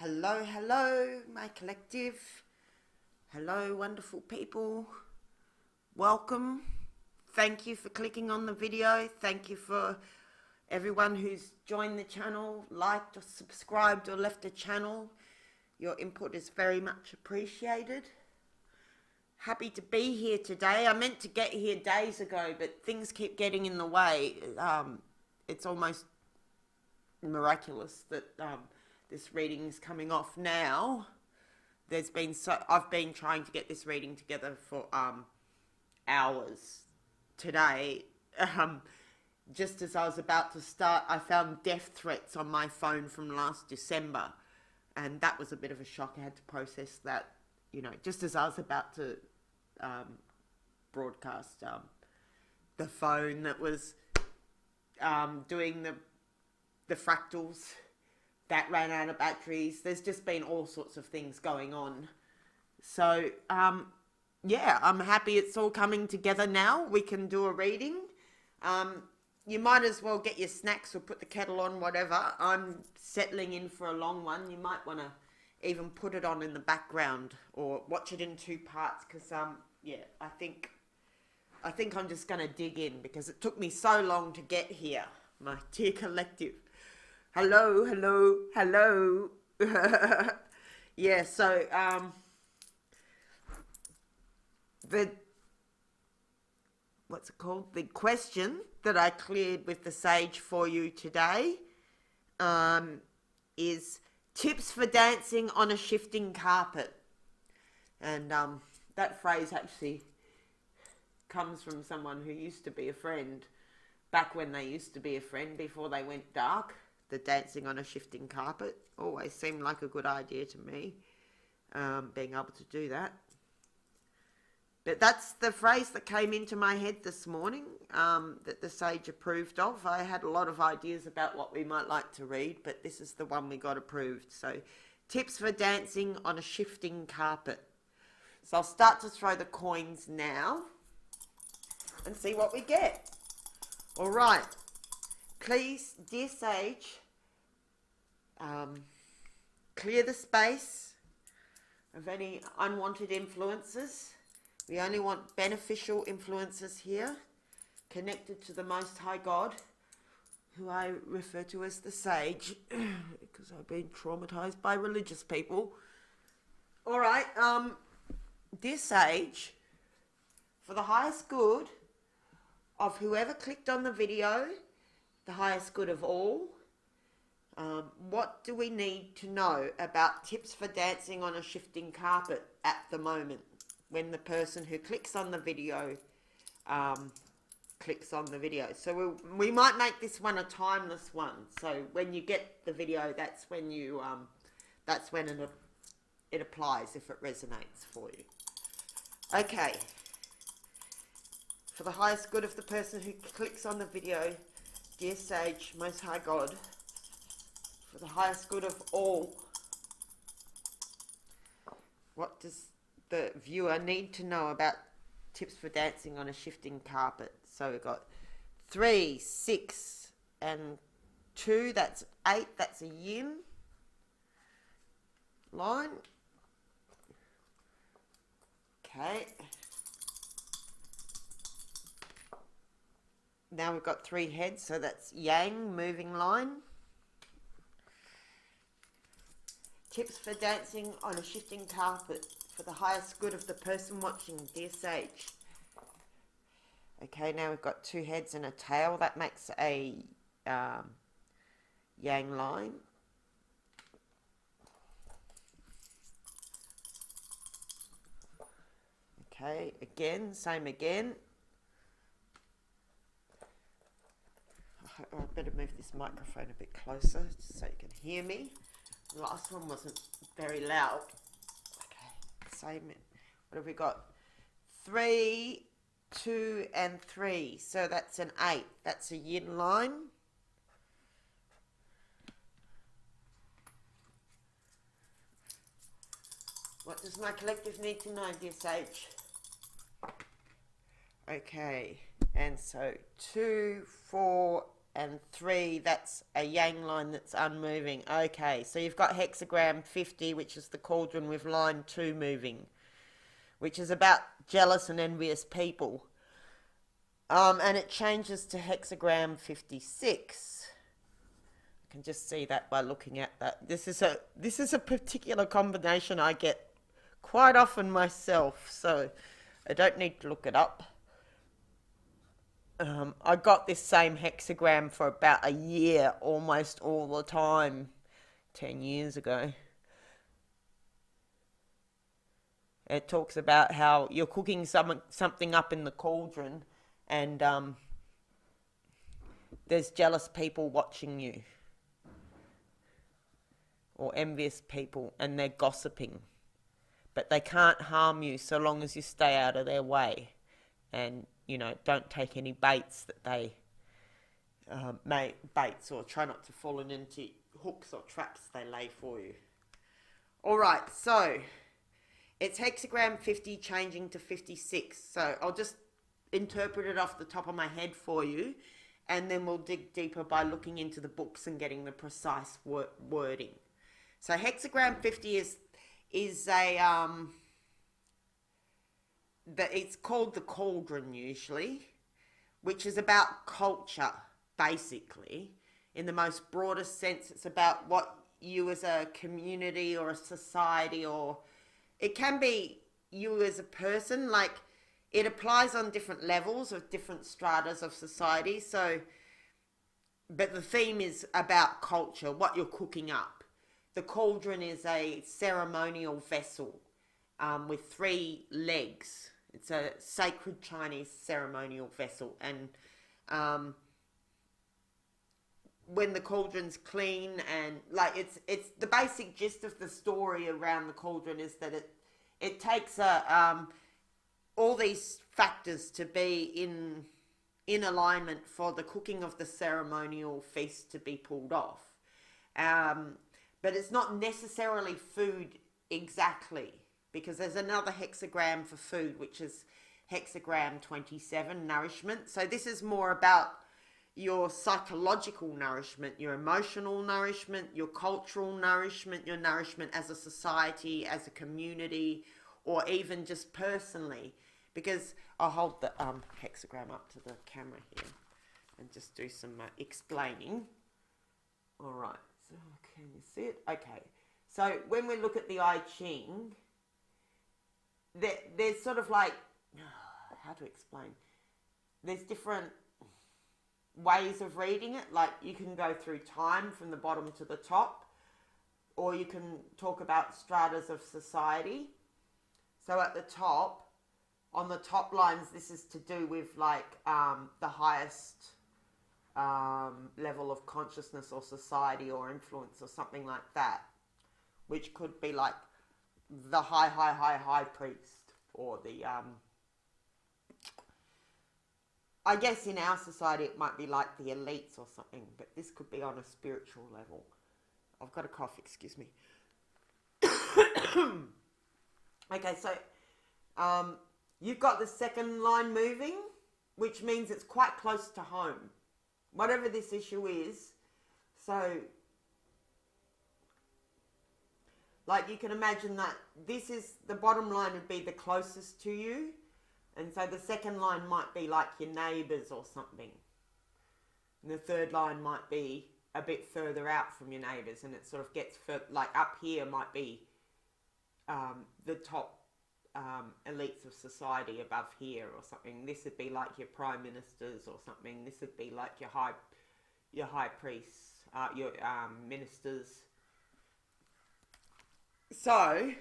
Hello, hello, my collective. Hello, wonderful people. Welcome. Thank you for clicking on the video. Thank you for everyone who's joined the channel, liked or subscribed or left a channel. Your input is very much appreciated. Happy to be here today. I meant to get here days ago, but things keep getting in the way. It's almost miraculous that this reading is coming off now. I've been trying to get this reading together for hours today. Just as I was about to start, I found death threats on my phone from last December, and that was a bit of a shock. I had to process that, just as I was about to broadcast the phone that was doing the fractals that ran out of batteries. There's just been all sorts of things going on. So, yeah, I'm happy it's all coming together now. We can do a reading. You might as well get your snacks or put the kettle on, whatever. I'm settling in for a long one. You might want to even put it on in the background or watch it in two parts because, yeah, I think I'm just going to dig in because it took me so long to get here, my dear collective. Hello, hello, hello. Yeah, so, what's it called? The question that I cleared with the sage for you today is tips for dancing on a shifting carpet. And that phrase actually comes from someone who used to be a friend, back when they used to be a friend before they went dark. The dancing on a shifting carpet always seemed like a good idea to me, being able to do that. But that's the phrase that came into my head this morning, that the sage approved of. I had a lot of ideas about what we might like to read, but this is the one we got approved. So, tips for dancing on a shifting carpet. So I'll start to throw the coins now and see what we get. All right. Please, dear sage, clear the space of any unwanted influences. We only want beneficial influences here, connected to the Most High God, who I refer to as the sage, because I've been traumatized by religious people. All right, dear sage, for the highest good of whoever clicked on the video, the highest good of all, what do we need to know about tips for dancing on a shifting carpet at the moment? When the person who clicks on the video clicks on the video. So we might make this one a timeless one. So when you get the video, that's when it applies, if it resonates for you. Okay. For the highest good of the person who clicks on the video, dear sage, Most High God, for the highest good of all, what does the viewer need to know about tips for dancing on a shifting carpet? So we've got 3, 6 and 2, that's 8, that's a yin line. Okay. Now we've got 3 heads, so that's yang, moving line. Tips for dancing on a shifting carpet for the highest good of the person watching, dear sage. Okay, now we've got 2 heads and a tail. That makes a yang line. Okay, again, same again. I better move this microphone a bit closer just so you can hear me. The last one wasn't very loud. Okay, same. What have we got? 3, 2 and 3. So that's an 8. That's a yin line. What does my collective need to know, dear sage? Okay, and so 2, 4 and 3, that's a yang line that's unmoving. Okay, so you've got hexagram 50, which is the cauldron with line 2 moving, which is about jealous and envious people. And it changes to hexagram 56. I can just see that by looking at that. This is a particular combination I get quite often myself, so I don't need to look it up. I got this same hexagram for about a year, almost all the time, 10 years ago. It talks about how you're cooking something up in the cauldron, and there's jealous people watching you, or envious people, and they're gossiping. But they can't harm you so long as you stay out of their way, and don't take any baits that they baits, or try not to fall into hooks or traps they lay for you. All right, so it's hexagram 50 changing to 56. So I'll just interpret it off the top of my head for you, and then we'll dig deeper by looking into the books and getting the precise wording. So hexagram 50 is it's called the cauldron usually, which is about culture, basically. In the most broadest sense, it's about what you as a community or a society, or it can be you as a person. Like, it applies on different levels of different stratas of society. So, but the theme is about culture, what you're cooking up. The cauldron is a ceremonial vessel with 3 legs. It's a sacred Chinese ceremonial vessel, and when the cauldron's clean, and like it's the basic gist of the story around the cauldron is that it takes all these factors to be in alignment for the cooking of the ceremonial feast to be pulled off. But it's not necessarily food exactly, because there's another hexagram for food, which is hexagram 27, nourishment. So this is more about your psychological nourishment, your emotional nourishment, your cultural nourishment, your nourishment as a society, as a community, or even just personally. Because I'll hold the hexagram up to the camera here and just do some explaining. All right, so can you see it? Okay, so when we look at the I Ching, there's sort of like, how to explain, there's different ways of reading it. Like, you can go through time from the bottom to the top, or you can talk about stratas of society. So at the top, on the top lines, this is to do with like the highest level of consciousness or society or influence or something like that, which could be like the high priest, or the I guess in our society it might be like the elites or something, but this could be on a spiritual level. I've got a cough, excuse me. Okay, so you've got the second line moving, which means it's quite close to home, whatever this issue is. So, like, you can imagine that this is, the bottom line would be the closest to you. And so the second line might be like your neighbours or something. And the third line might be a bit further out from your neighbours. And it sort of gets, like up here might be the top elites of society above here or something. This would be like your prime ministers or something. This would be like your high priests, your ministers. So,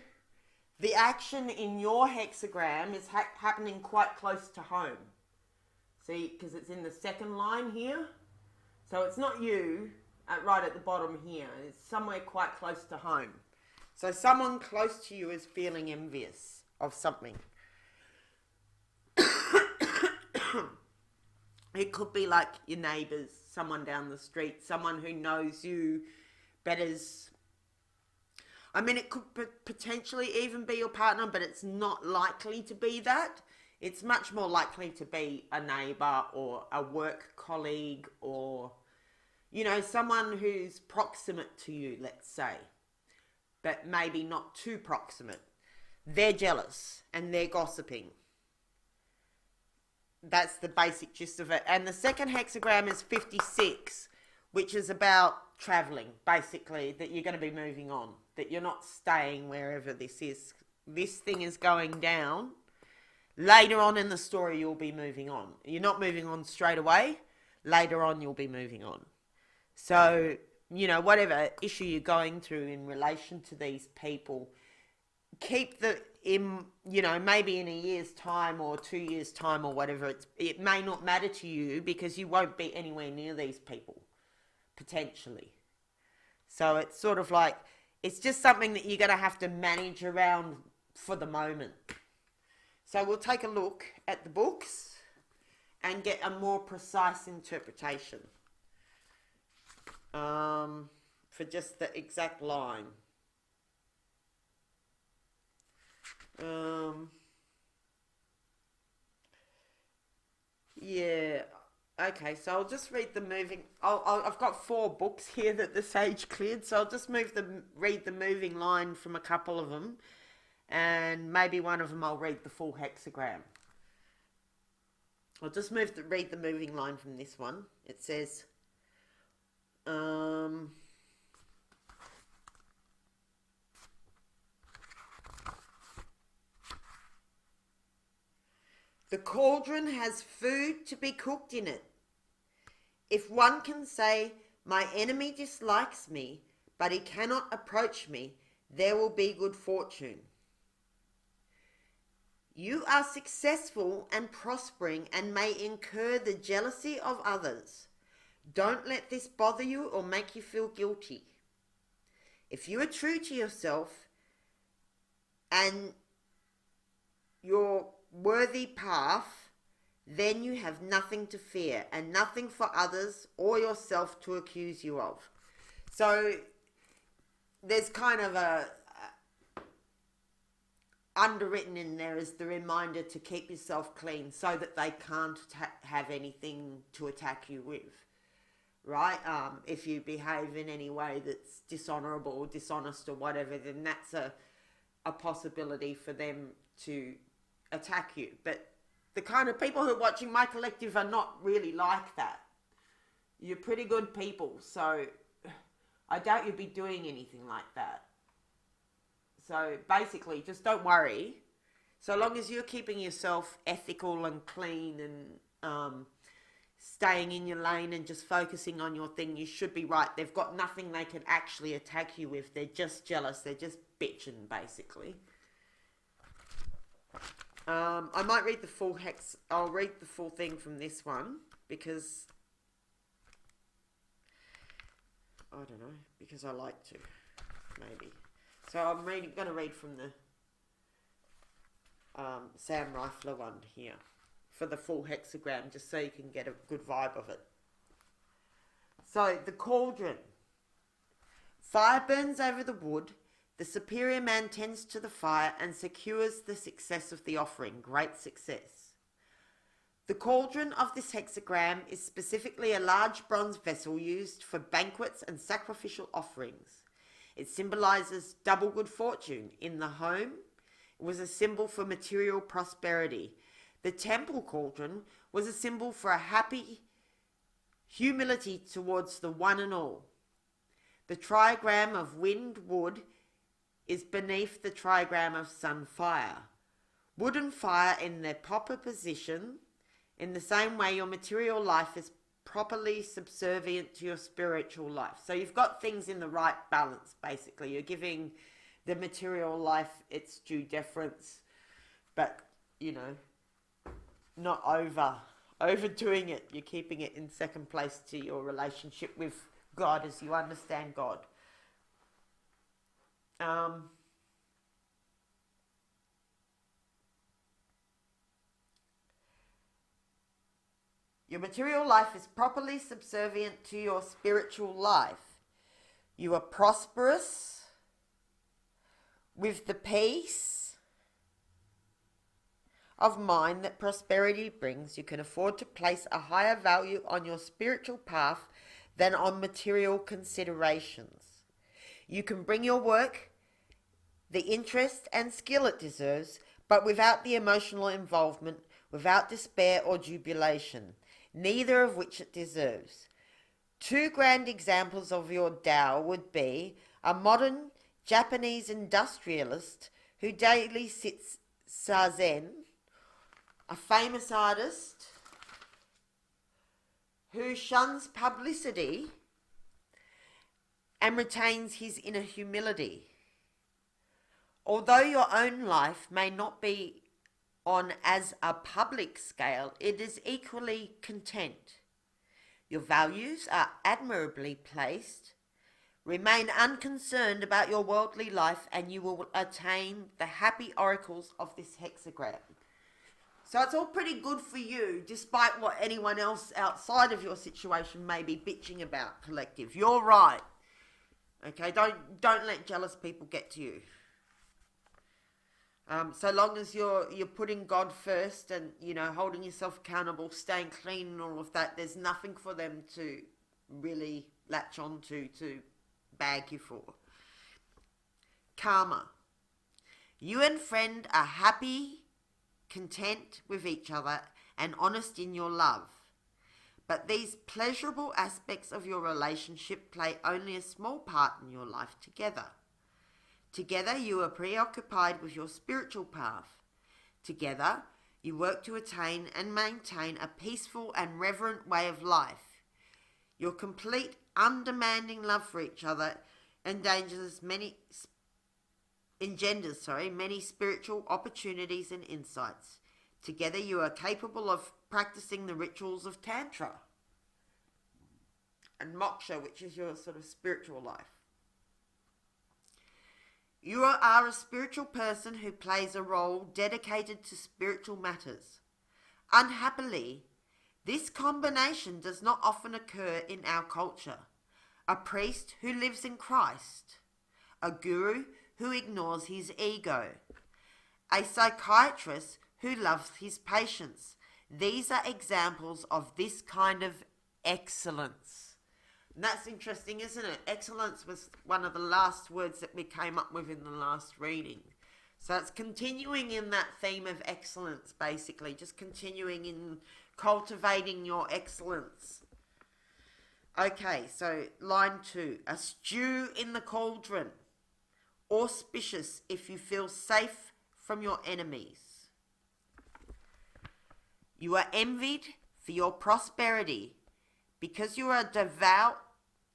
the action in your hexagram is happening quite close to home. See, because it's in the second line here. So it's not you right at the bottom here. It's somewhere quite close to home. So someone close to you is feeling envious of something. It could be like your neighbours, someone down the street, someone who knows you better. I mean, it could potentially even be your partner, but it's not likely to be that. It's much more likely to be a neighbour or a work colleague or You know, someone who's proximate to you, let's say, but maybe not too proximate. They're jealous and they're gossiping. That's the basic gist of it. And the second hexagram is 56, which is about traveling, basically, that you're going to be moving on, that you're not staying wherever this is. This thing is going down. Later on in the story, you'll be moving on. You're not moving on straight away. Later on, you'll be moving on. So, you know, whatever issue you're going through in relation to these people, keep maybe in a year's time or 2 years' time or whatever, it may not matter to you because you won't be anywhere near these people, potentially. So it's sort of like, it's just something that you're going to have to manage around for the moment. So we'll take a look at the books and get a more precise interpretation for just the exact line. Yeah. Okay, so I'll just read the moving. I've got 4 books here that the sage cleared, so I'll just read the moving line from a couple of them, and maybe one of them I'll read the full hexagram. I'll just read the moving line from this one. It says, the cauldron has food to be cooked in it. If one can say, my enemy dislikes me, but he cannot approach me, there will be good fortune. You are successful and prospering and may incur the jealousy of others. Don't let this bother you or make you feel guilty. If you are true to yourself and your worthy path, then you have nothing to fear and nothing for others or yourself to accuse you of. So there's kind of a underwritten in there is the reminder to keep yourself clean so that they can't have anything to attack you with, right? If you behave in any way that's dishonorable or dishonest or whatever, then that's a possibility for them to attack you. But the kind of people who are watching my collective are not really like that. You're pretty good people, so I doubt you'd be doing anything like that. So basically, just don't worry. So long as you're keeping yourself ethical and clean and staying in your lane and just focusing on your thing, you should be right. They've got nothing they can actually attack you with. They're just jealous. They're just bitching, basically. I might read the full hex. I'll read the full thing from this one because I don't know, because I like to, maybe. So I'm going to read from the Sam Rifler one here for the full hexagram, just so you can get a good vibe of it. So the cauldron. Fire burns over the wood. The superior man tends to the fire and secures the success of the offering. Great success. The cauldron of this hexagram is specifically a large bronze vessel used for banquets and sacrificial offerings. It symbolizes double good fortune. In the home, it was a symbol for material prosperity. The temple cauldron was a symbol for a happy humility towards the one and all. The trigram of wind wood is beneath the trigram of sun fire. Wood and fire in their proper position. In the same way, your material life is properly subservient to your spiritual life. So you've got things in the right balance, basically. You're giving the material life its due deference, but, you know, not overdoing it. You're keeping it in second place to your relationship with God as you understand God. Your material life is properly subservient to your spiritual life. You are prosperous with the peace of mind that prosperity brings. You can afford to place a higher value on your spiritual path than on material considerations. You can bring your work the interest and skill it deserves, but without the emotional involvement, without despair or jubilation, neither of which it deserves. Two grand examples of your Tao would be a modern Japanese industrialist who daily sits zazen, a famous artist who shuns publicity and retains his inner humility. Although your own life may not be on as a public scale, it is equally content. Your values are admirably placed. Remain unconcerned about your worldly life and you will attain the happy oracles of this hexagram. So it's all pretty good for you, despite what anyone else outside of your situation may be bitching about, collective. You're right. Okay, don't let jealous people get to you. So long as you're putting God first and, holding yourself accountable, staying clean and all of that, there's nothing for them to really latch on to bag you for. Karma. You and friend are happy, content with each other and honest in your love. But these pleasurable aspects of your relationship play only a small part in your life together. Together you are preoccupied with your spiritual path. Together you work to attain and maintain a peaceful and reverent way of life. Your complete, undemanding love for each other engenders many spiritual opportunities and insights. Together you are capable of practicing the rituals of Tantra and Moksha, which is your sort of spiritual life. You are a spiritual person who plays a role dedicated to spiritual matters. Unhappily, this combination does not often occur in our culture. A priest who lives in Christ. A guru who ignores his ego. A psychiatrist who loves his patients. These are examples of this kind of excellence. And that's interesting, isn't it? Excellence was one of the last words that we came up with in the last reading. So it's continuing in that theme of excellence, basically. Just continuing in cultivating your excellence. Okay, so line 2. A stew in the cauldron. Auspicious if you feel safe from your enemies. You are envied for your prosperity. Because you are a devout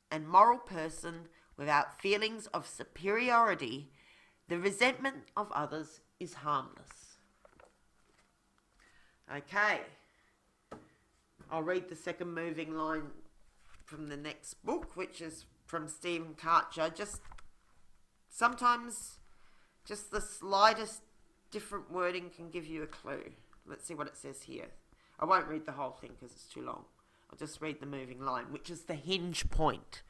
and moral person without feelings of superiority, the resentment of others is harmless. Okay. I'll read the second moving line from the next book, which is from Stephen Karcher. Sometimes just the slightest different wording can give you a clue. Let's see what it says here. I won't read the whole thing because it's too long. I'll just read the moving line, which is the hinge point.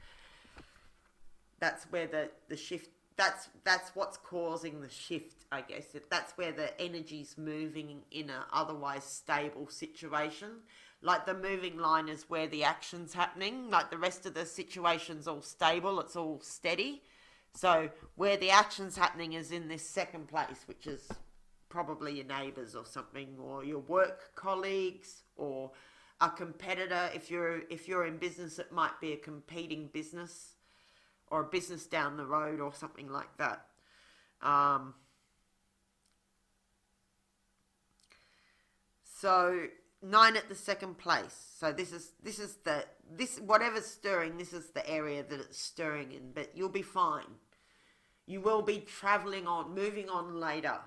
That's where the shift, that's what's causing the shift, I guess. That's where the energy's moving in a otherwise stable situation. Like the moving line is where the action's happening. Like the rest of the situation's all stable, it's all steady. So where the action's happening is in this second place, which is probably your neighbours or something, or your work colleagues, or a competitor. If you're in business, it might be a competing business or a business down the road or something like that. So 9 at the second place. So this whatever's stirring, this is the area that it's stirring in, but you'll be fine. You will be moving on later.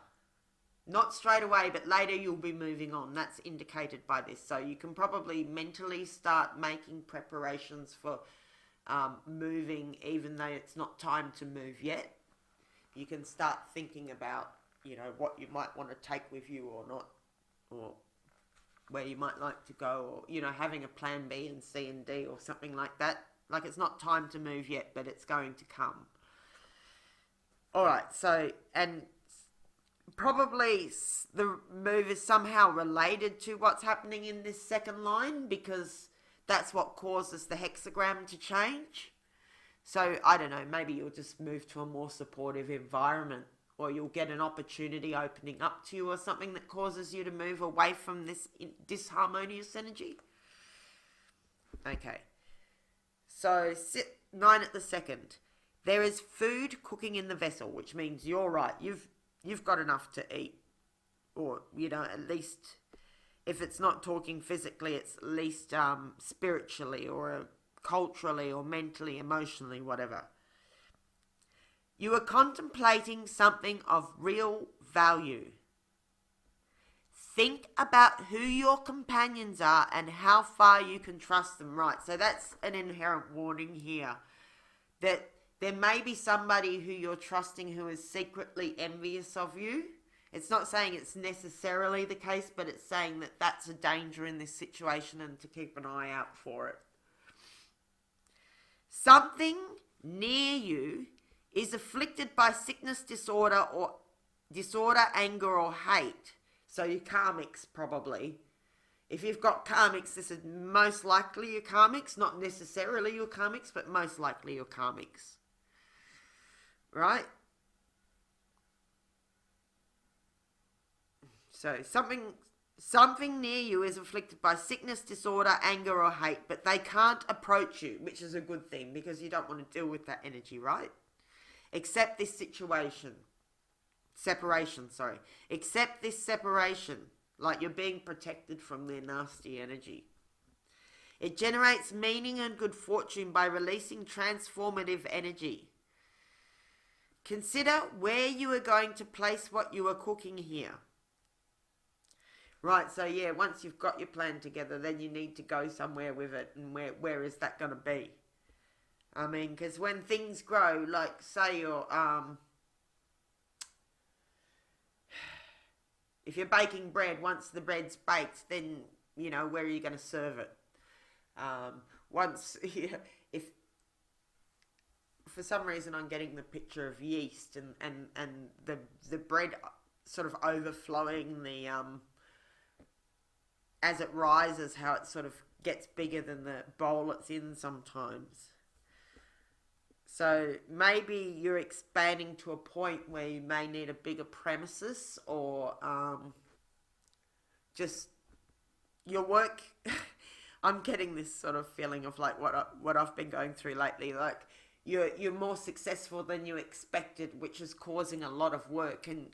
Not straight away, but later you'll be moving on. That's indicated by this. So you can probably mentally start making preparations for moving, even though it's not time to move yet. You can start thinking about, what you might want to take with you or not, or where you might like to go, or, having a plan B and C and D or something like that. Like it's not time to move yet, but it's going to come. All right, so, and probably the move is somehow related to what's happening in this second line, because that's what causes the hexagram to change. So I don't know, maybe you'll just move to a more supportive environment, or you'll get an opportunity opening up to you or something that causes you to move away from this disharmonious energy. Okay. So 9 at the second. There is food cooking in the vessel, which means you're right. You've got enough to eat. Or, at least if it's not talking physically, it's at least spiritually or culturally or mentally, emotionally, whatever. You are contemplating something of real value. Think about who your companions are and how far you can trust them, right? So that's an inherent warning here. That there may be somebody who you're trusting who is secretly envious of you. It's not saying it's necessarily the case, but it's saying that that's a danger in this situation and to keep an eye out for it. Something near you is afflicted by sickness, disorder, anger, or hate. So your karmics, probably. If you've got karmics, this is most likely your karmics. Not necessarily your karmics, but most likely your karmics. Right? So something near you is afflicted by sickness, disorder, anger, or hate, but they can't approach you, which is a good thing because you don't want to deal with that energy, right? Accept this separation. Accept this separation, like you're being protected from their nasty energy. It generates meaning and good fortune by releasing transformative energy. Consider where you are going to place what you are cooking here. Right, so yeah, once you've got your plan together, then you need to go somewhere with it. And where is that going to be? I mean, because when things grow, like say you're, if you're baking bread, once the bread's baked, then, where are you going to serve it? If for some reason I'm getting the picture of yeast and the bread sort of overflowing as it rises, how it sort of gets bigger than the bowl it's in sometimes. So maybe you're expanding to a point where you may need a bigger premises, or just your work. I'm getting this sort of feeling of like what I've been going through lately. Like you're more successful than you expected, which is causing a lot of work and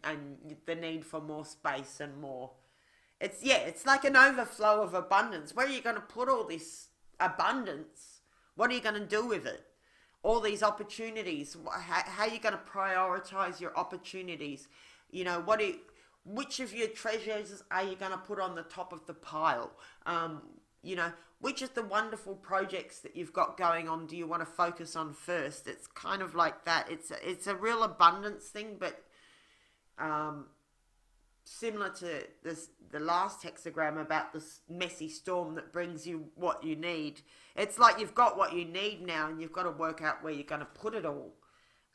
the need for more space and more. It's like an overflow of abundance. Where are you going to put all this abundance? What are you going to do with it? All these opportunities. How are you going to prioritize your opportunities? Which of your treasures are you going to put on the top of the pile? Which of the wonderful projects that you've got going on do you want to focus on first? It's kind of like that. It's a real abundance thing, but similar to the last hexagram about this messy storm that brings you what you need. It's like you've got what you need now, and you've got to work out where you're going to put it all.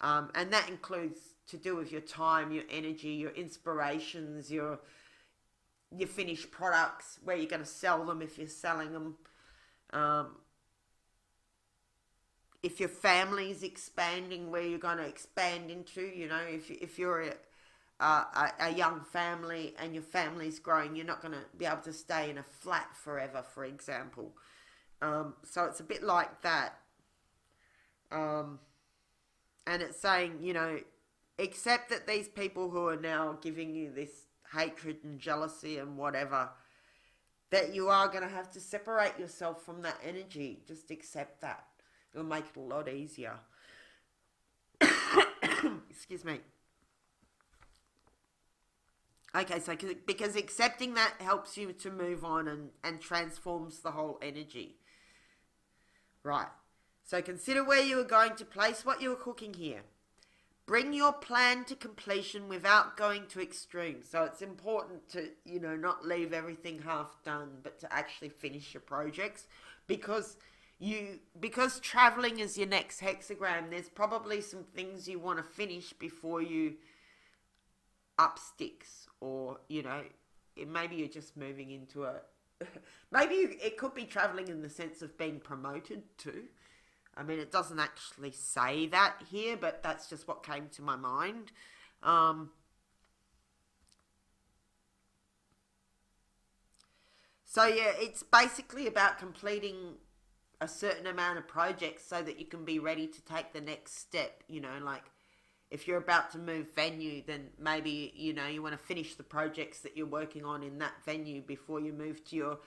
And that includes to do with your time, your energy, your inspirations, your finished products, where you're going to sell them if you're selling them. If your family's expanding, where you're going to expand into, if you're a young family and your family's growing, you're not going to be able to stay in a flat forever, for example. So it's a bit like that. And it's saying, accept that these people who are now giving you this hatred and jealousy and whatever, that you are going to have to separate yourself from that energy. Just accept that. It'll make it a lot easier. Excuse me. Okay, so because accepting that helps you to move on and transforms the whole energy. Right. So consider where you are going to place what you are cooking here. Bring your plan to completion without going to extremes. So it's important to, not leave everything half done, but to actually finish your projects. Because traveling is your next hexagram, there's probably some things you want to finish before you up sticks. Or, maybe you're just moving into Maybe it could be traveling in the sense of being promoted too. I mean, it doesn't actually say that here, but that's just what came to my mind. So yeah, it's basically about completing a certain amount of projects so that you can be ready to take the next step. You know, like if you're about to move venue, then maybe, you know, you want to finish the projects that you're working on in that venue before you move to your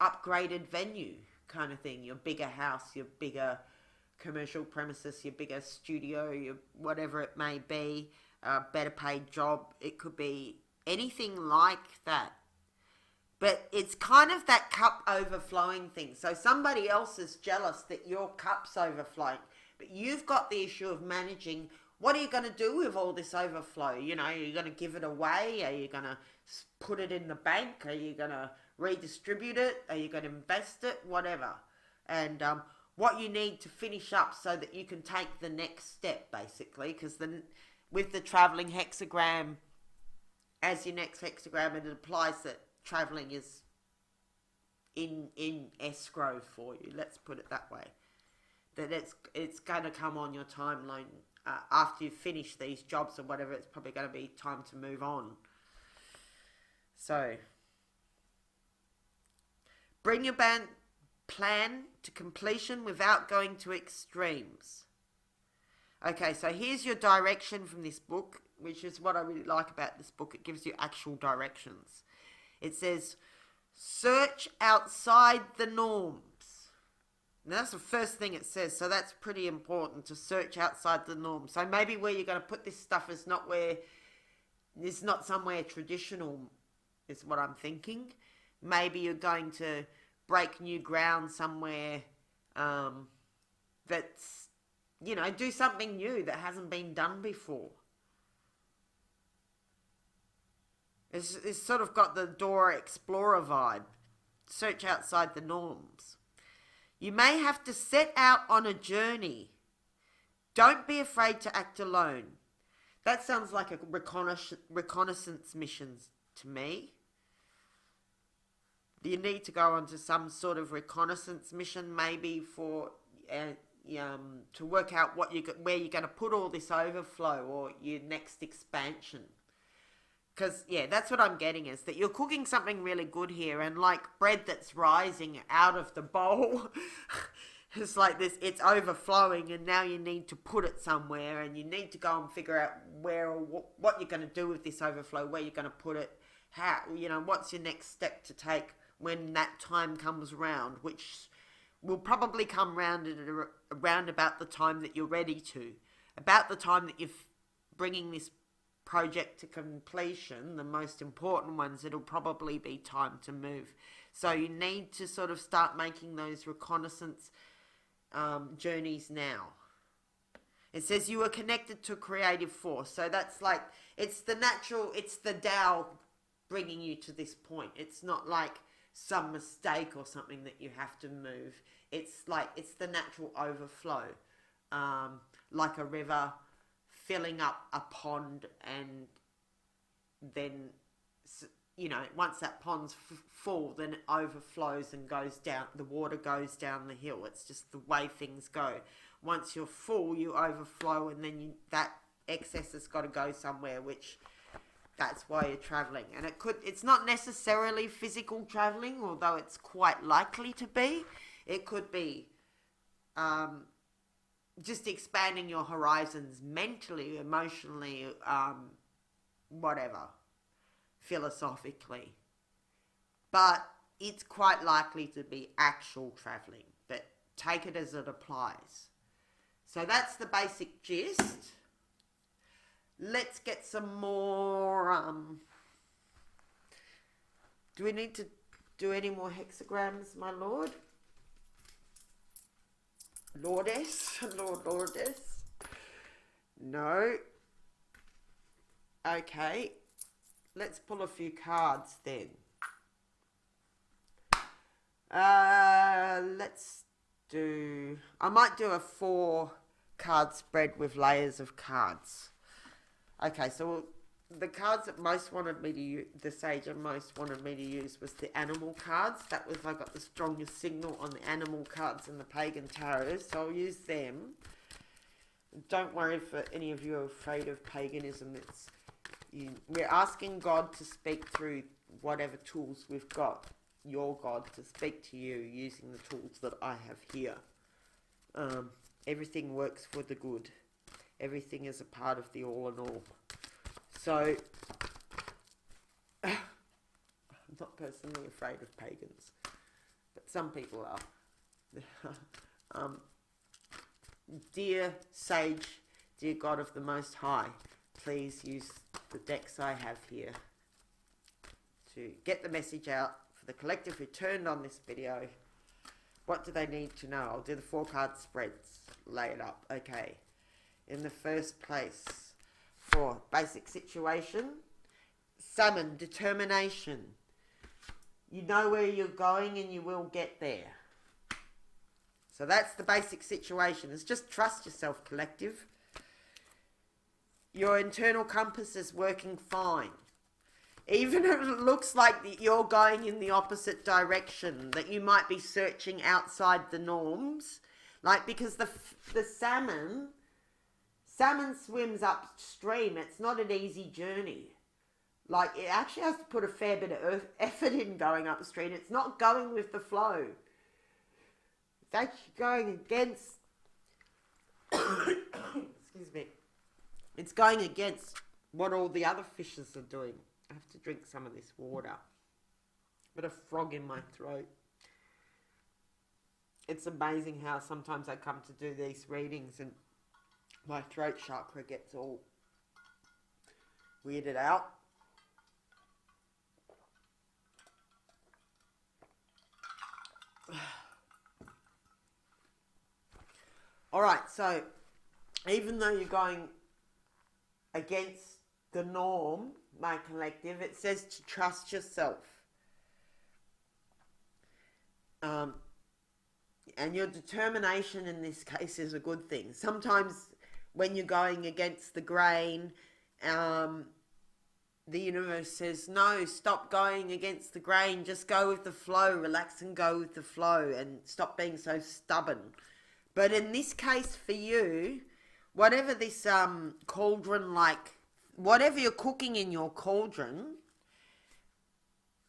upgraded venue kind of thing. Your bigger house, your bigger commercial premises, your bigger studio, your whatever it may be, a better paid job. It could be anything like that. But it's kind of that cup overflowing thing. So somebody else is jealous that your cup's overflowing. But you've got the issue of managing, what are you going to do with all this overflow? You know, are you going to give it away? Are you going to put it in the bank? Are you going to redistribute it? Are you going to invest it? Whatever. And what you need to finish up so that you can take the next step, basically. Because with the travelling hexagram, as your next hexagram, it applies that travelling is in escrow for you. Let's put it that way. That it's going to come on your timeline after you finish these jobs or whatever. It's probably going to be time to move on. So bring your plan to completion without going to extremes. Okay, so here's your direction from this book, which is what I really like about this book. It gives you actual directions. It says, search outside the norms. Now, that's the first thing it says, so that's pretty important, to search outside the norms. So maybe where you're going to put this stuff is not somewhere traditional, is what I'm thinking. Maybe you're going to break new ground somewhere that's, you know, do something new that hasn't been done before. It's sort of got the Dora Explorer vibe. Search outside the norms. You may have to set out on a journey. Don't be afraid to act alone. That sounds like a reconnaissance mission to me. You need to go onto some sort of reconnaissance mission, maybe for to work out where you're going to put all this overflow or your next expansion. Because, yeah, that's what I'm getting, is that you're cooking something really good here, and like bread that's rising out of the bowl, it's like this, it's overflowing, and now you need to put it somewhere, and you need to go and figure out where or what you're going to do with this overflow, where you're going to put it, how, you know, what's your next step to take when that time comes around, which will probably come round at around about the time that you're ready to, about the time that you're bringing this project to completion, the most important ones, it'll probably be time to move. So you need to sort of start making those reconnaissance journeys now. It says you are connected to creative force. So that's like, it's the natural, it's the Tao bringing you to this point. It's not like some mistake or something that you have to move. It's like, it's the natural overflow, like a river filling up a pond, and then, you know, once that pond's full, then it overflows and goes down, the water goes down the hill. It's just the way things go. Once you're full, you overflow, and then that excess has got to go somewhere, which that's why you're traveling. And it's not necessarily physical traveling, although it's quite likely to be. It could be just expanding your horizons mentally, emotionally, whatever, philosophically. But it's quite likely to be actual travelling, but take it as it applies. So that's the basic gist. Let's get some more, do we need to do any more hexagrams, my lord? Lordess? Lordess? No. Okay. Let's pull a few cards then. Let's do... I might do a 4 card spread with layers of cards. Okay, so the cards that most wanted me to use, the sage most wanted me to use was the animal cards. That was, I got the strongest signal on the animal cards in the pagan tarot, so I'll use them. Don't worry if any of you are afraid of paganism. We're asking God to speak through whatever tools we've got, your God, to speak to you using the tools that I have here. Everything works for the good. Everything is a part of the all in all. So, I'm not personally afraid of pagans, but some people are. Dear Sage, dear God of the Most High, please use the decks I have here to get the message out for the collective who turned on this video. What do they need to know? I'll do the 4-card spreads, lay it up. Okay. In the first place, for basic situation, Salmon, determination. You know where you're going and you will get there. So that's the basic situation. It's just trust yourself, collective. Your internal compass is working fine. Even if it looks like that you're going in the opposite direction, that you might be searching outside the norms. Like, because the salmon swims upstream. It's not an easy journey. Like, it actually has to put a fair bit of effort in going upstream. It's not going with the flow. It's actually going against, excuse me, it's going against what all the other fishes are doing. I have to drink some of this water. Bit of frog in my throat. It's amazing how sometimes I come to do these readings and my throat chakra gets all weirded out. Alright, so even though you're going against the norm, my collective, it says to trust yourself. And your determination in this case is a good thing. Sometimes when you're going against the grain, the universe says, no, stop going against the grain, just go with the flow, relax and go with the flow and stop being so stubborn. But in this case for you, whatever this cauldron, like, whatever you're cooking in your cauldron,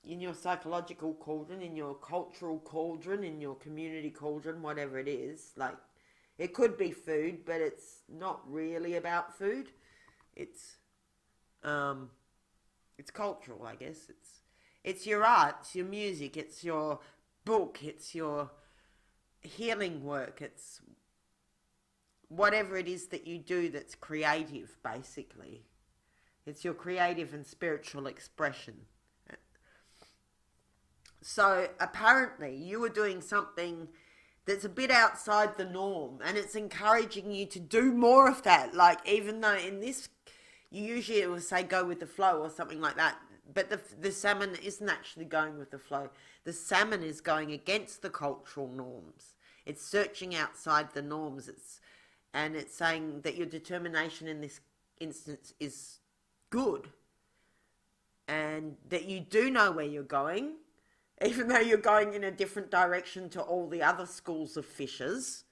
in your psychological cauldron, in your cultural cauldron, in your community cauldron, whatever it is, like, it could be food, but it's not really about food. It's cultural, I guess. It's your art, it's your music, it's your book, it's your healing work, it's whatever it is that you do that's creative, basically. It's your creative and spiritual expression. So apparently you were doing something that's a bit outside the norm, and it's encouraging you to do more of that. Like, even though in this, you usually will say go with the flow or something like that, but the salmon isn't actually going with the flow. The salmon is going against the cultural norms. It's searching outside the norms. And it's saying that your determination in this instance is good, and that you do know where you're going, even though you're going in a different direction to all the other schools of fishes.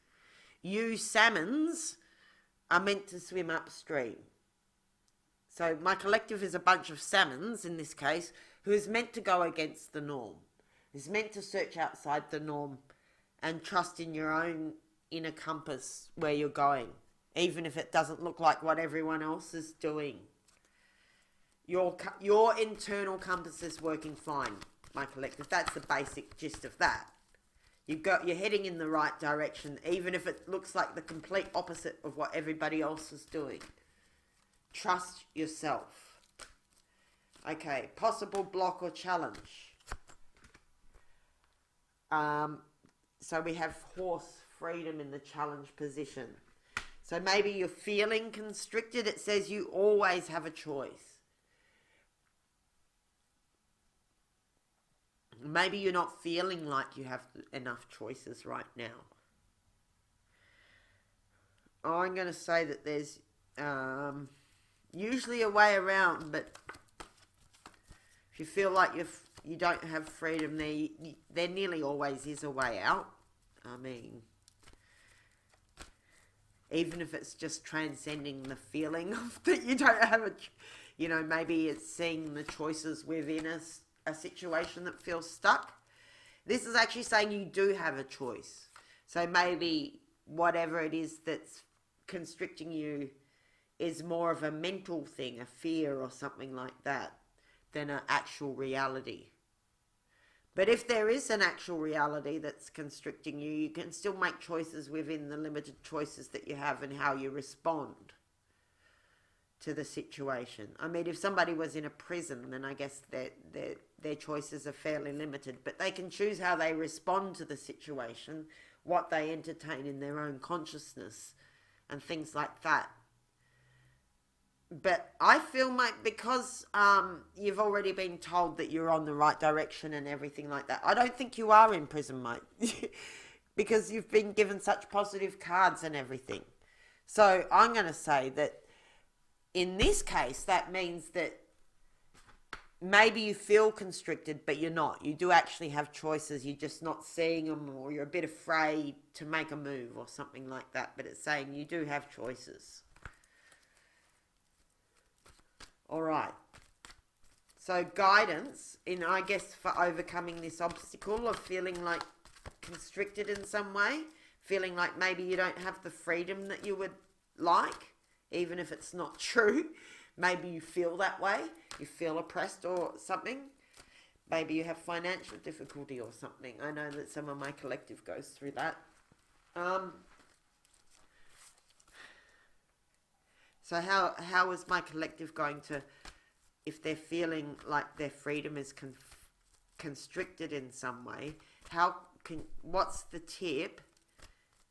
You salmons are meant to swim upstream. So my collective is a bunch of salmons, in this case, who is meant to go against the norm, is meant to search outside the norm and trust in your own inner compass where you're going, even if it doesn't look like what everyone else is doing. Your internal compass is working fine, my collective. That's the basic gist of that. You're heading in the right direction, even if it looks like the complete opposite of what everybody else is doing. Trust yourself. Okay, possible block or challenge. So we have horse, freedom in the challenge position. So maybe you're feeling constricted. It says you always have a choice. Maybe you're not feeling like you have enough choices right now. I'm going to say that there's usually a way around, but if you feel like you don't have freedom, there nearly always is a way out. I mean, even if it's just transcending the feeling of that you don't have maybe it's seeing the choices within a situation that feels stuck. This is actually saying you do have a choice. So maybe whatever it is that's constricting you is more of a mental thing, a fear or something like that, than an actual reality. But if there is an actual reality that's constricting you, you can still make choices within the limited choices that you have and how you respond to the situation. I mean, if somebody was in a prison, then I guess their choices are fairly limited, but they can choose how they respond to the situation, what they entertain in their own consciousness, and things like that. But I feel like because you've already been told that you're on the right direction and everything like that, I don't think you are in prison, mate. Because you've been given such positive cards and everything. So I'm going to say that in this case, that means that maybe you feel constricted, but you're not. You do actually have choices. You're just not seeing them, or you're a bit afraid to make a move or something like that. But it's saying you do have choices. All right. So guidance in, I guess, for overcoming this obstacle of feeling like constricted in some way, feeling like maybe you don't have the freedom that you would like, even if it's not true. Maybe you feel that way. You feel oppressed or something. Maybe you have financial difficulty or something. I know that some of my collective goes through that. So how is my collective going to, if they're feeling like their freedom is constricted in some way, what's the tip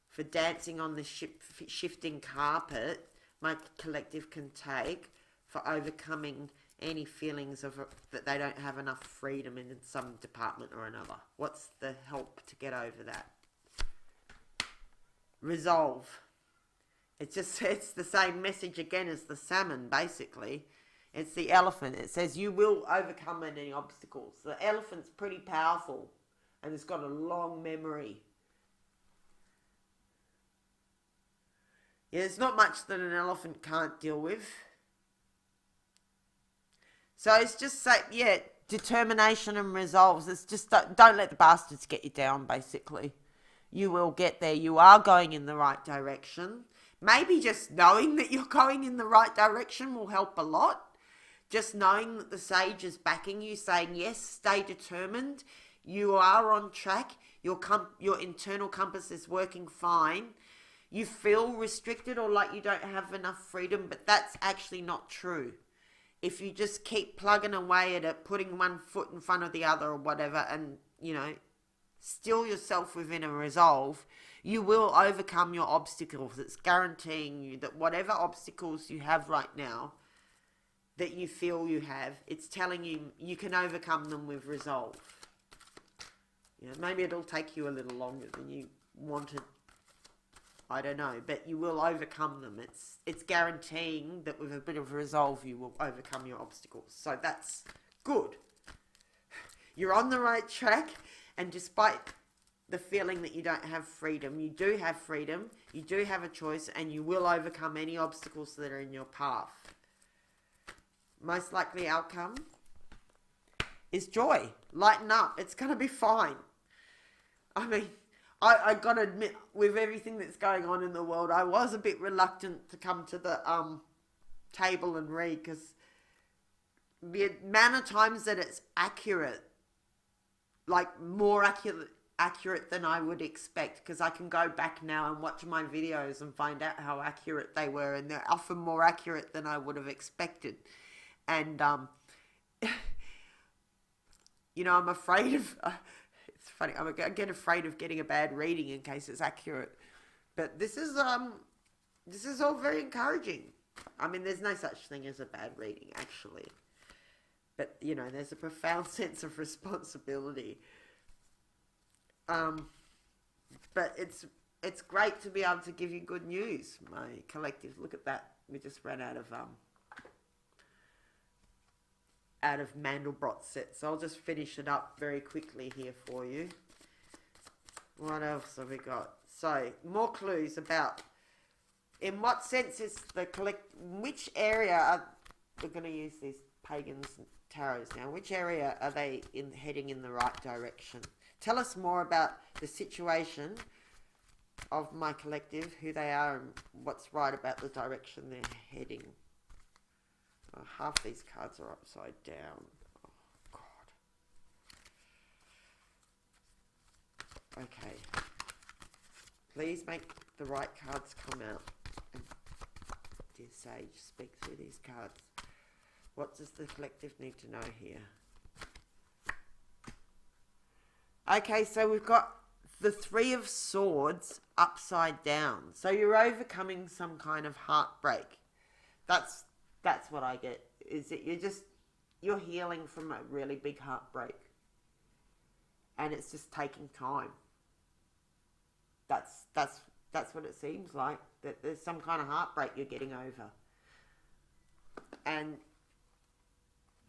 for dancing on the shifting carpet my collective can take for overcoming any feelings of that they don't have enough freedom in some department or another? What's the help to get over that? Resolve. It's the same message again as the salmon, basically. It's the elephant. It says you will overcome any obstacles. The elephant's pretty powerful and it's got a long memory. Yeah, there's not much that an elephant can't deal with. So it's just determination and resolves. It's just don't let the bastards get you down, basically. You will get there. You are going in the right direction. Maybe just knowing that you're going in the right direction will help a lot. Just knowing that the sage is backing you, saying, yes, stay determined. You are on track. Your internal compass is working fine. You feel restricted or like you don't have enough freedom, but that's actually not true. If you just keep plugging away at it, putting one foot in front of the other or whatever, and, still yourself within a resolve, you will overcome your obstacles. It's guaranteeing you that whatever obstacles you have right now that you feel you have, it's telling you you can overcome them with resolve. Maybe it'll take you a little longer than you wanted. I don't know, but you will overcome them. It's guaranteeing that with a bit of resolve you will overcome your obstacles. So that's good. You're on the right track, and despite the feeling that you don't have freedom, you do have freedom, you do have a choice, and you will overcome any obstacles that are in your path. Most likely outcome is joy. Lighten up. It's going to be fine. I mean, I got to admit, with everything that's going on in the world, I was a bit reluctant to come to the table and read, because the amount of times that it's accurate, like more accurate than I would expect, because I can go back now and watch my videos and find out how accurate they were, and they're often more accurate than I would have expected. And I'm afraid of it's funny, I get afraid of getting a bad reading in case it's accurate, but this is all very encouraging. I mean, there's no such thing as a bad reading, actually, but there's a profound sense of responsibility. But it's great to be able to give you good news, my collective. Look at that. We just ran out of out of Mandelbrot set. So I'll just finish it up very quickly here for you. What else have we got? So, more clues about in what sense is the which area are, we're going to use these pagans tarots now, which area are they heading in the right direction? Tell us more about the situation of my collective, who they are and what's right about the direction they're heading. Oh, half these cards are upside down. Oh, God. Okay. Please make the right cards come out. And dear Sage, speak through these cards. What does the collective need to know here? Okay, so we've got the Three of Swords upside down. So you're overcoming some kind of heartbreak. That's what I get. Is that you're healing from a really big heartbreak. And it's just taking time. That's what it seems like. That there's some kind of heartbreak you're getting over. And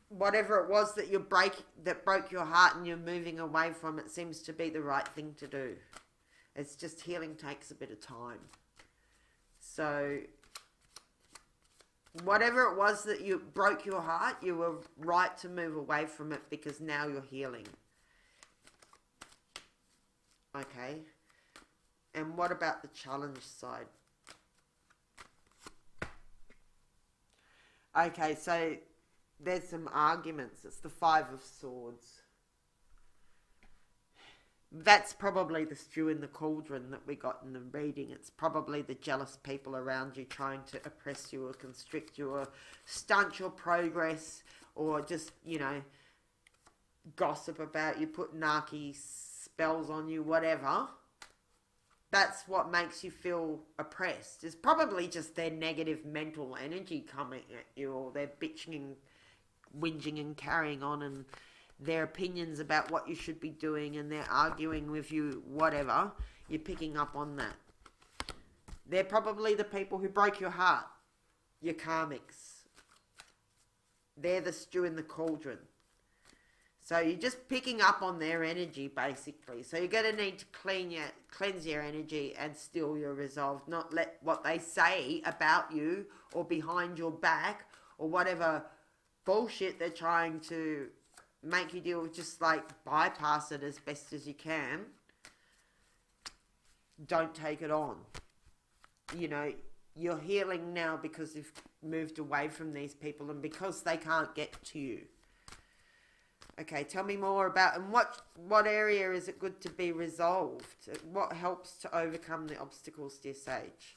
whatever it was that broke your heart and you're moving away from, it seems to be the right thing to do. It's just healing takes a bit of time. So whatever it was that you broke your heart, you were right to move away from it because now you're healing. Okay. And what about the challenge side? Okay, so there's some arguments. It's the Five of Swords. That's probably the stew in the cauldron that we got in the reading. It's probably the jealous people around you trying to oppress you or constrict you or stunt your progress or just, gossip about you, put narky spells on you, whatever. That's what makes you feel oppressed. It's probably just their negative mental energy coming at you, or they're bitching and whinging and carrying on, and their opinions about what you should be doing, and they're arguing with you, whatever. You're picking up on that. They're probably the people who broke your heart, your karmics. They're the stew in the cauldron. So you're just picking up on their energy, basically. So you're going to need to cleanse your energy and still your resolve. Not let what they say about you or behind your back or whatever bullshit they're trying to make you deal with. Just bypass it as best as you can. Don't take it on. You're healing now because you've moved away from these people and because they can't get to you. Okay, tell me more about, and what area is it good to be resolved? What helps to overcome the obstacles, dear Sage?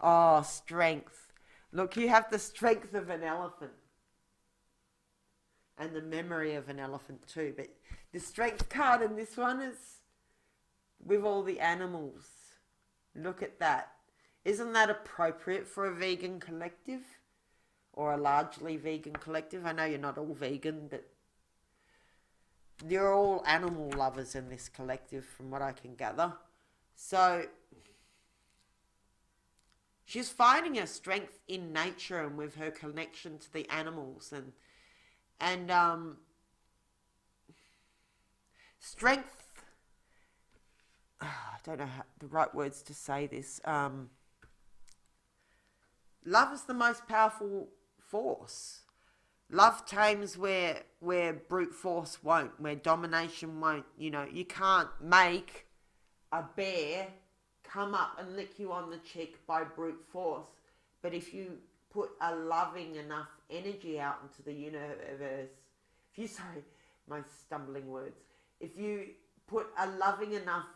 Oh, strength. Look, you have the strength of an elephant. And the memory of an elephant too. But the strength card in this one is with all the animals. Look at that. Isn't that appropriate for a vegan collective? Or a largely vegan collective. I know you're not all vegan, but you're all animal lovers in this collective from what I can gather. So she's finding her strength in nature and with her connection to the animals and strength. I don't know the right words to say this. Love is the most powerful force. Love tames where brute force won't, where domination won't. You can't make a bear come up and lick you on the cheek by brute force. But if you put a loving enough energy out into the universe, my stumbling words, if you put a loving enough,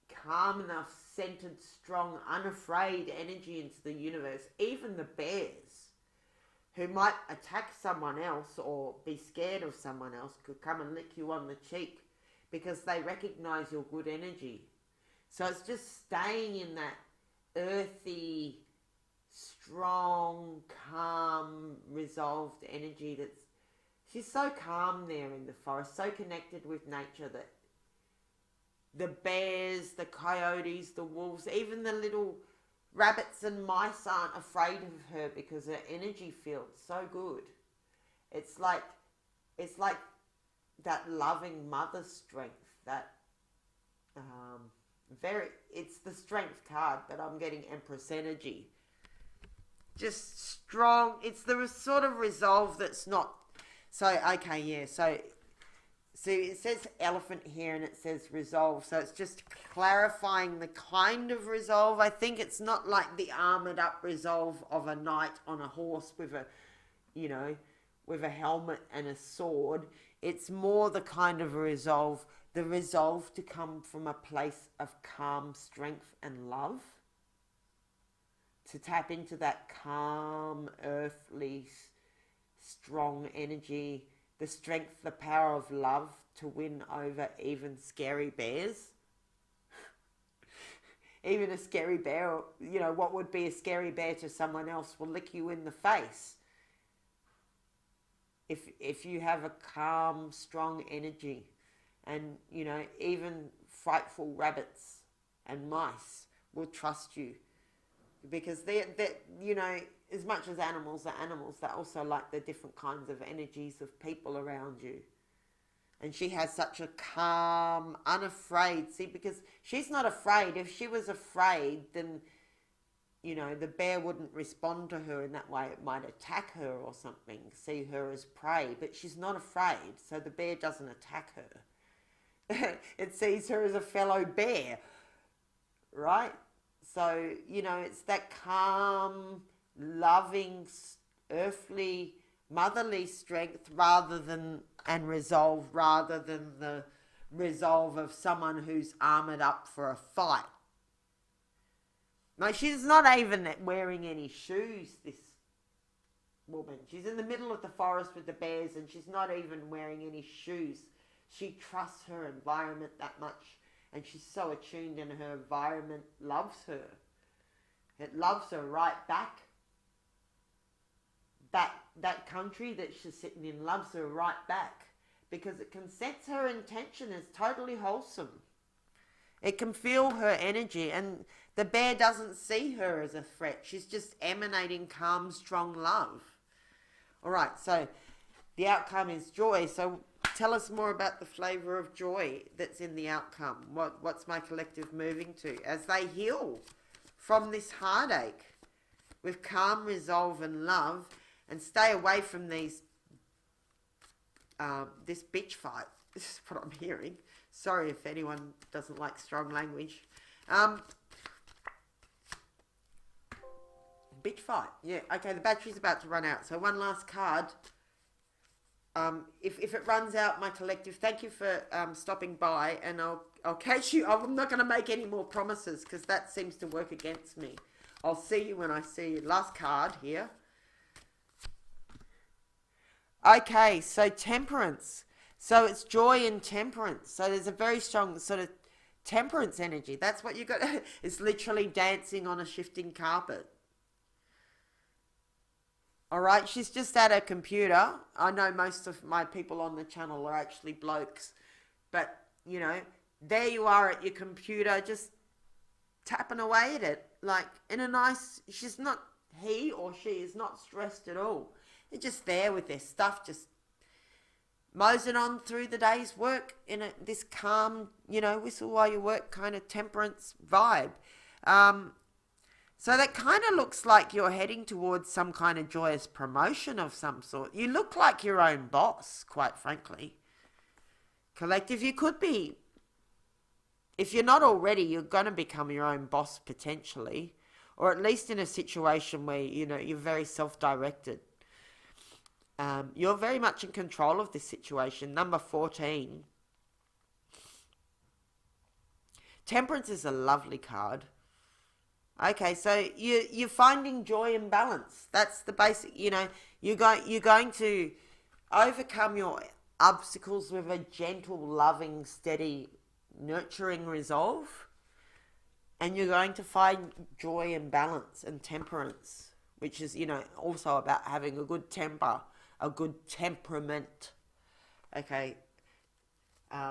calm enough, centered, strong, unafraid energy into the universe, even the bears who might attack someone else or be scared of someone else could come and lick you on the cheek because they recognize your good energy. So it's just staying in that earthy, strong, calm, resolved energy. She's so calm there in the forest, so connected with nature that the bears, the coyotes, the wolves, even the little rabbits and mice aren't afraid of her because her energy feels so good. It's like that loving mother strength, that it's the strength card, but I'm getting Empress energy. Just strong. It's the sort of resolve that's not, so, okay, yeah, so it says elephant here and it says resolve, so it's just clarifying the kind of resolve. I think it's not like the armored up resolve of a knight on a horse with a, with a helmet and a sword. It's more the kind of resolve, the resolve to come from a place of calm, strength and love. To tap into that calm, earthly, strong energy, the strength, the power of love to win over even scary bears. Even a scary bear, what would be a scary bear to someone else will lick you in the face. If you have a calm, strong energy, and, even frightful rabbits and mice will trust you. Because they're as much as animals are animals, they also like the different kinds of energies of people around you. And she has such a calm, unafraid, because she's not afraid. If she was afraid, then, the bear wouldn't respond to her in that way. It might attack her or something, see her as prey, but she's not afraid, so the bear doesn't attack her. It sees her as a fellow bear, right? So, it's that calm, loving, earthly, motherly strength and resolve rather than the resolve of someone who's armoured up for a fight. Like, she's not even wearing any shoes, this woman. She's in the middle of the forest with the bears and she's not even wearing any shoes. She trusts her environment that much. And she's so attuned, and her environment loves her. It loves her right back. That country that she's sitting in loves her right back. Because it can sense her intention as totally wholesome. It can feel her energy. And the bear doesn't see her as a threat. She's just emanating calm, strong love. All right, so the outcome is joy. So tell us more about the flavour of joy that's in the outcome. What's my collective moving to as they heal from this heartache with calm resolve and love, and stay away from these this bitch fight. This is what I'm hearing. Sorry if anyone doesn't like strong language. Bitch fight. Yeah, okay, the battery's about to run out. So one last card. If it runs out, my collective, thank you for stopping by, and I'll catch you. I'm not going to make any more promises because that seems to work against me. I'll see you when I see you. Last card here. Okay, so temperance. So it's joy and temperance. So there's a very strong sort of temperance energy. That's what you got. It's literally dancing on a shifting carpet. All right, she's just at her computer. I know most of my people on the channel are actually blokes. But, there you are at your computer, just tapping away at it. Like, in a nice, he or she is not stressed at all. They're just there with their stuff, just moseying on through the day's work in this calm, whistle while you work kind of temperance vibe. So that kind of looks like you're heading towards some kind of joyous promotion of some sort. You look like your own boss, quite frankly. Collective, you could be. If you're not already, you're going to become your own boss potentially. Or at least in a situation where, you're very self-directed. You're very much in control of this situation. Number 14. Temperance is a lovely card. Okay, so you're finding joy and balance. That's the basic, you're going to overcome your obstacles with a gentle, loving, steady, nurturing resolve. And you're going to find joy and balance and temperance, which is, also about having a good temper, a good temperament. Okay,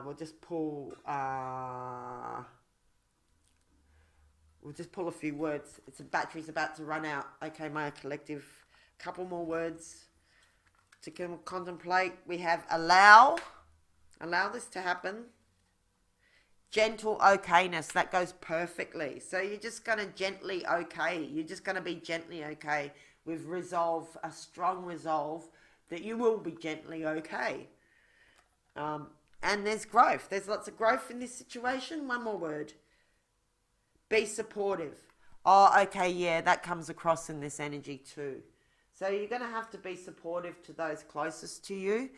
we'll just pull... We'll just pull a few words. The battery's about to run out. Okay, my collective. Couple more words. to contemplate. We have allow this to happen. Gentle okayness, that goes perfectly. So you're just going to gently okay. You're just going to be gently okay with resolve, a strong resolve that you will be gently okay. And there's growth. There's lots of growth in this situation. One more word. Be supportive. Oh, okay, yeah, that comes across in this energy too. So you're going to have to be supportive to those closest to you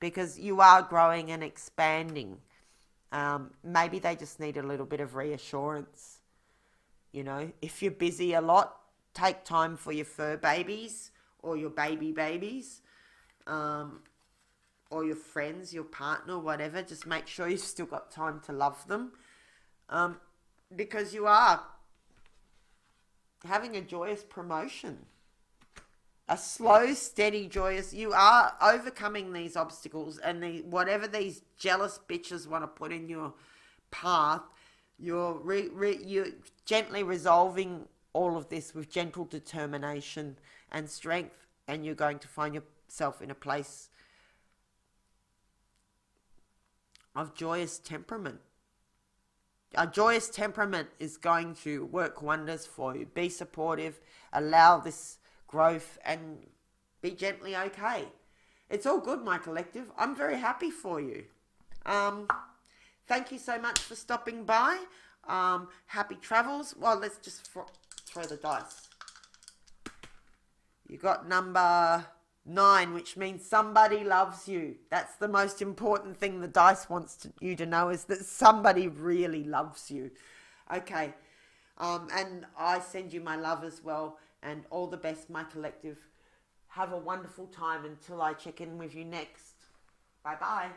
because you are growing and expanding. Maybe they just need a little bit of reassurance. You know, if you're busy a lot, take time for your fur babies or your babies, or your friends, your partner, whatever. Just make sure you've still got time to love them, because you are having a joyous promotion. A slow, steady, joyous. You are overcoming these obstacles and whatever these jealous bitches want to put in your path. You're gently resolving all of this with gentle determination and strength, and you're going to find yourself in a place of joyous temperament. A joyous temperament is going to work wonders for you. Be supportive. Allow this growth and be gently okay. It's all good, my collective. I'm very happy for you. Thank you so much for stopping by. Happy travels. Well, let's just throw the dice. You got number 9, which means somebody loves you. That's the most important thing the dice wants you to know, is that somebody really loves you. Okay. And I send you my love as well. And all the best, my collective. Have a wonderful time until I check in with you next. Bye-bye.